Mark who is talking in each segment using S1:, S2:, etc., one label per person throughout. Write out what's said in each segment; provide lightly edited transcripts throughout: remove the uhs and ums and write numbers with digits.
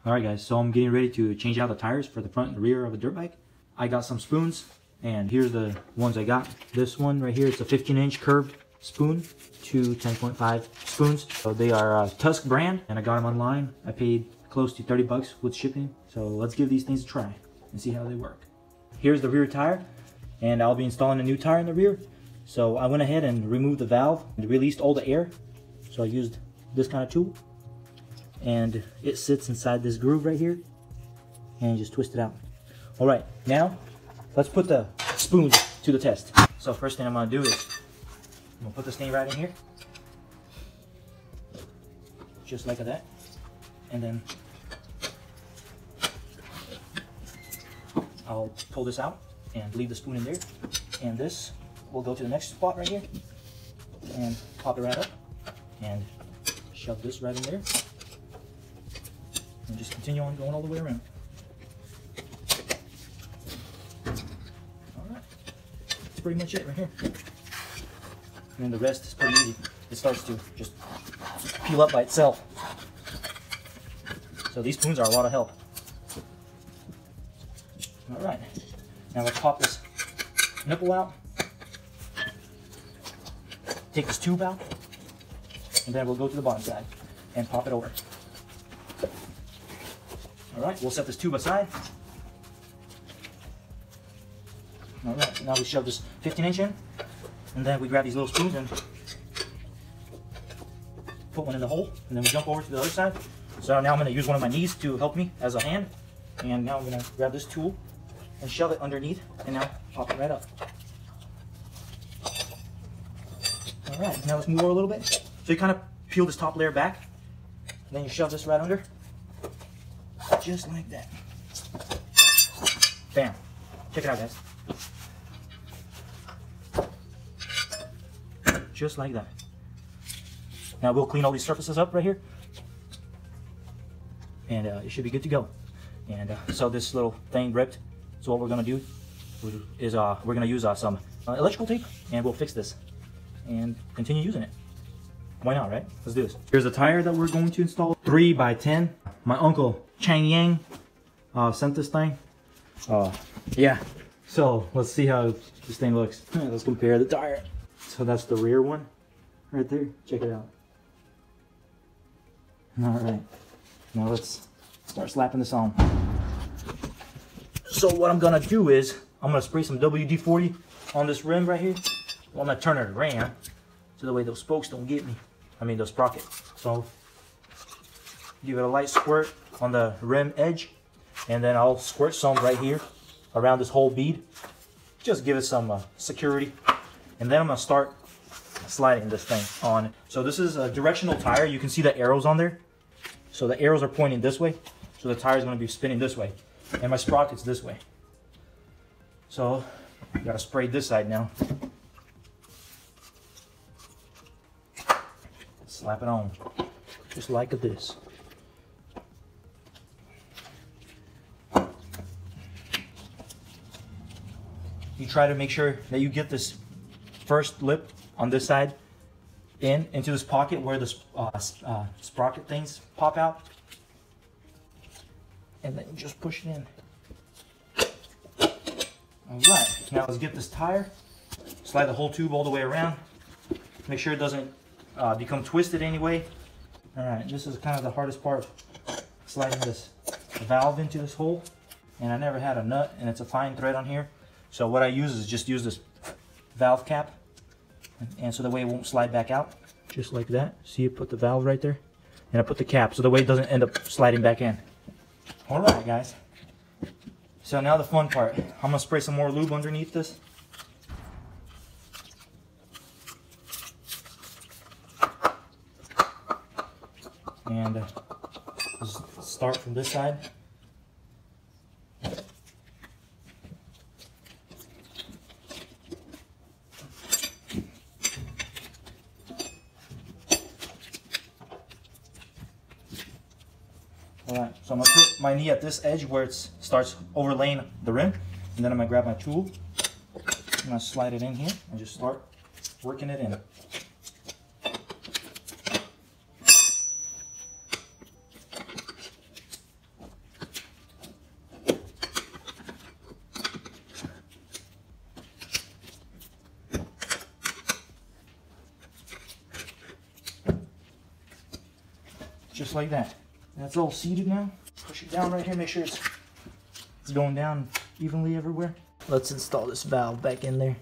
S1: Alright guys, so I'm getting ready to change out the tires for the front and rear of a dirt bike. I got some spoons, and here's the ones I got. This one right here, it's a 15-inch curved spoon, two 10.5 spoons. So they are TUSK brand, and I got them online. I paid close to 30 bucks with shipping. So let's give these things a try and see how they work. Here's the rear tire, and I'll be installing a new tire in the rear. So I went ahead and removed the valve and released all the air. So I used this kind of tool, and it sits inside this groove right here, and just twist it out. All right, now let's put the spoons to the test. So first thing I'm gonna do is I'm gonna put this thing right in here, just like that, and then I'll pull this out and leave the spoon in there, and this will go to the next spot right here, and pop it right up, and shove this right in there, and just continue on going all the way around. Alright, that's pretty much it right here. And then the rest is pretty easy. It starts to just peel up by itself. So these spoons are a lot of help. Alright, now let's pop this nipple out. Take this tube out, and then we'll go to the bottom side and pop it over. Alright, we'll set this tube aside. Alright, now we shove this 15-inch in, and then we grab these little spoons and put one in the hole, and then we jump over to the other side. So now I'm going to use one of my knees to help me as a hand, and now I'm going to grab this tool and shove it underneath, and now pop it right up. Alright, now let's move over a little bit. So you kind of peel this top layer back, and then you shove this right under, just like that. Bam. Check it out, guys. Just like that. Now we'll clean all these surfaces up right here, and it should be good to go. And so this little thing ripped, so what we're going to do is we're going to use some electrical tape, and we'll fix this and continue using it. Why not, right? Let's do this. Here's a tire that we're going to install, 3x10. My uncle Chang Yang sent this thing. Yeah, so let's see how this thing looks. Let's compare the tire. So that's the rear one right there. Check it out. All right, now let's start slapping this on. So what I'm gonna do is I'm gonna spray some WD-40 on this rim right here. Well, I'm gonna turn it around so the way those spokes don't get me. I mean those sprockets. So give it a light squirt on the rim edge, and then I'll squirt some right here around this whole bead. Just give it some security, and then I'm gonna start sliding this thing on. So this is a directional tire. You can see the arrows on there. So the arrows are pointing this way, so the tire is going to be spinning this way, and my sprocket's this way. So you gotta spray this side now. Slap it on, just like this. You try to make sure that you get this first lip on this side into this pocket where the sprocket things pop out, and then you just push it in. Alright, now let's get this tire, slide the whole tube all the way around, make sure it doesn't become twisted anyway. Alright, this is kind of the hardest part, sliding this valve into this hole, and I never had a nut, and it's a fine thread on here. So what I use is just use this valve cap, and so the way it won't slide back out, just like that. See, you put the valve right there, and I put the cap so the way it doesn't end up sliding back in. Alright guys, so now the fun part. I'm gonna spray some more lube underneath this. And just start from this side. Alright, so I'm going to put my knee at this edge where it starts overlaying the rim, and then I'm going to grab my tool, I'm going to slide it in here and just start working it in. just like that. That's all seated now. Push it down right here, make sure it's going down evenly everywhere. Let's install this valve back in there.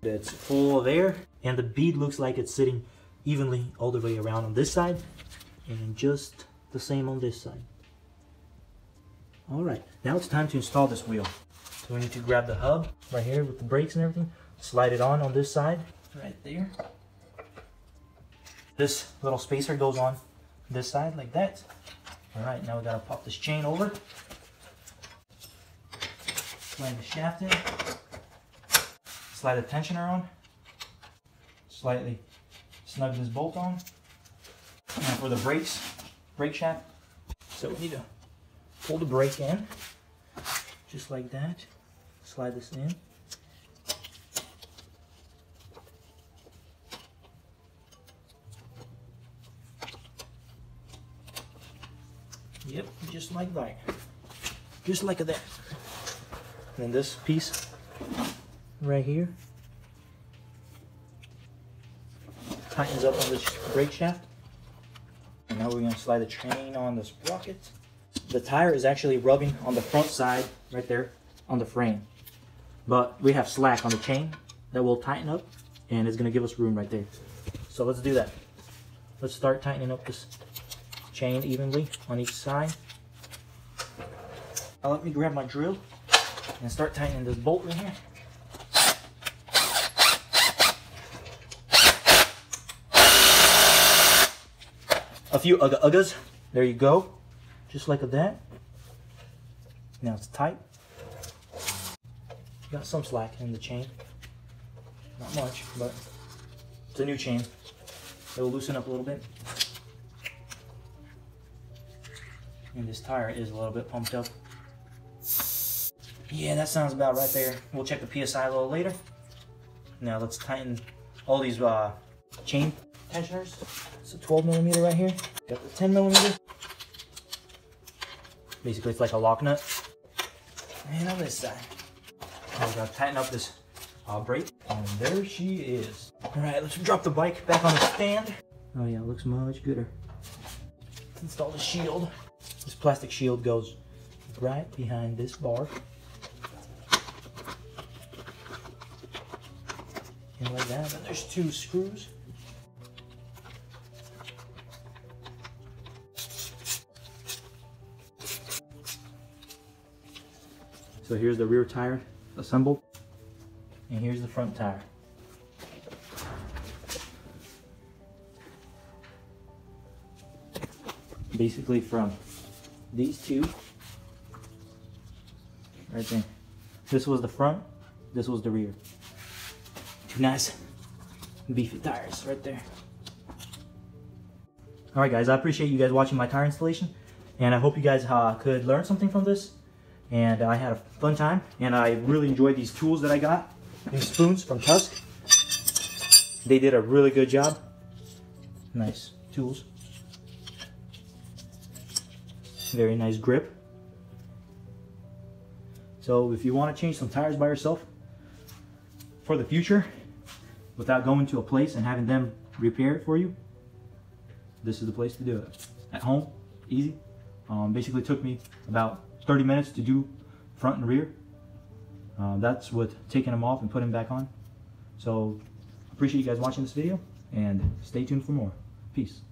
S1: It's full of air, and the bead looks like it's sitting evenly all the way around on this side, and just the same on this side. Alright, now it's time to install this wheel. So we need to grab the hub right here with the brakes and everything, slide it on this side, right there. This little spacer goes on this side like that. Alright, now we gotta pop this chain over. Slide the shaft in. Slide the tensioner on. Slightly snug this bolt on. Now for the brakes, brake shaft. So we need to pull the brake in, just like that. Slide this in. Yep, just like that. Just like that. And then this piece right here tightens up on this brake shaft. And now we're going to slide the chain on the sprocket. The tire is actually rubbing on the front side right there on the frame. But we have slack on the chain that will tighten up, and it's going to give us room right there. So let's do that. Let's start tightening up this chain evenly on each side. Now let me grab my drill and start tightening this bolt right here. A few uggas. There you go. Just like that. Now it's tight. Got some slack in the chain. Not much, but it's a new chain. It will loosen up a little bit. And this tire is a little bit pumped up. Yeah, that sounds about right there. We'll check the PSI a little later. Now let's tighten all these chain tensioners. It's a 12mm right here. Got the 10mm. Basically, it's like a lock nut. And on this side. Now we're gonna tighten up this brake. And there she is. Alright, let's drop the bike back on the stand. Oh yeah, it looks much gooder. Let's install the shield. This plastic shield goes right behind this bar. And like that. And there's 2 screws. So here's the rear tire assembled, and here's the front tire. Basically from these two, right there. This was the front, this was the rear. 2 nice beefy tires right there. Alright guys, I appreciate you guys watching my tire installation, and I hope you guys could learn something from this. And I had a fun time, and I really enjoyed these tools that I got. These spoons from TUSK. They did a really good job. Nice tools. Very nice grip. So if you want to change some tires by yourself for the future, without going to a place and having them repair it for you, this is the place to do it. At home, easy. Basically took me about 30 minutes to do front and rear. That's with taking them off and putting them back on. So appreciate you guys watching this video, and stay tuned for more. Peace.